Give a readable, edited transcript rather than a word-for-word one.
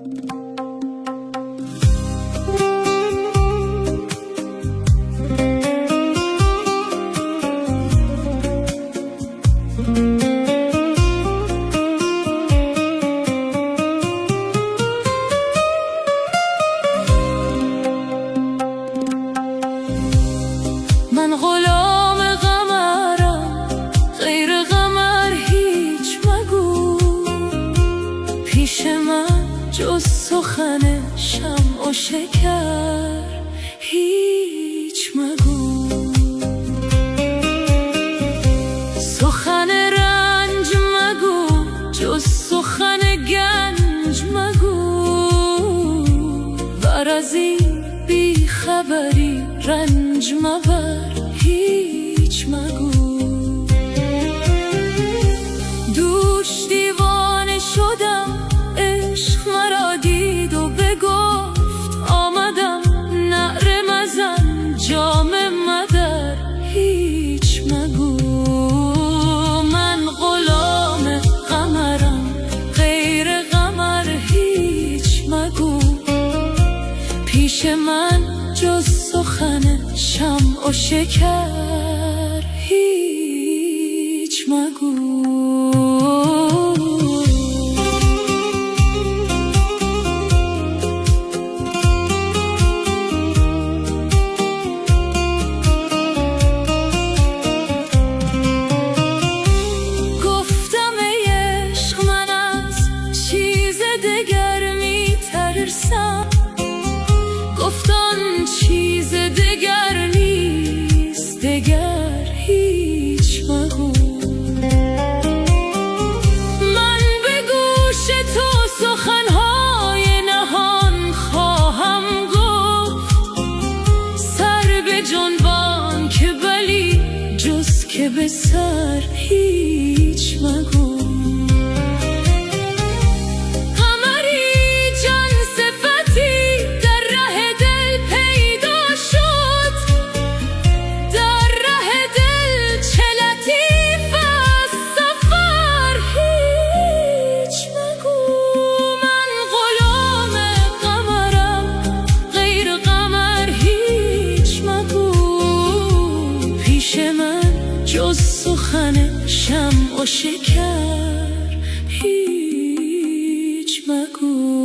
من غلام قمرم، غیر قمر هیچ مگو. پیش من جز سخن شمع و شکر هیچ مگو. سخن رنج مگو، جز سخن گنج مگو. ور از این بی خبری رنج مبر هیچ مگو. دوش دیوانه شدم، عشق مرا دید و بگفت آمدم. نعره مزن جام مدر هیچ مگو. من غلام قمرم، غیر قمر هیچ مگو. پیش من جز سخن شمع و شکر هیچ مگو. گفتم ای عشق من از چیز دگر می ترسم. گفتان چیز دگر نیست، دگر هیچ مگو. من به گوش تو سخنهای نهان خواهم گفت. سر به جنبان که بلی جز که به سر هیچ مگو. جز سخن شمع و شکر هیچ مگو.